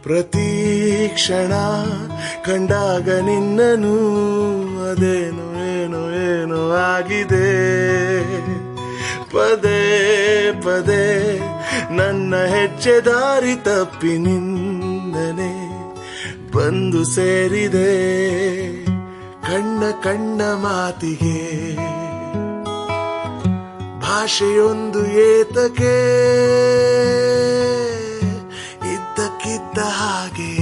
ಪ್ರತಿ ಕ್ಷಣ ಕಂಡಾಗ ನಿನ್ನನು ಅದೇನು ಏನೋ ಏನೋ ಆಗಿದೆ. ಪದೇ ಪದೇ ನನ್ನ ಹೆಜ್ಜೆ ದಾರಿ ತಪ್ಪಿ ನಿನ್ನನೆ ಬಂದು ಸೇರಿದೆ. ಕಣ್ಣ ಕಣ್ಣ ಮಾತಿಗೆ ಭಾಷೆಯೊಂದು ಏತಕ್ಕೆ ಇದ್ದಕ್ಕಿದ್ದ ಹಾಗೆ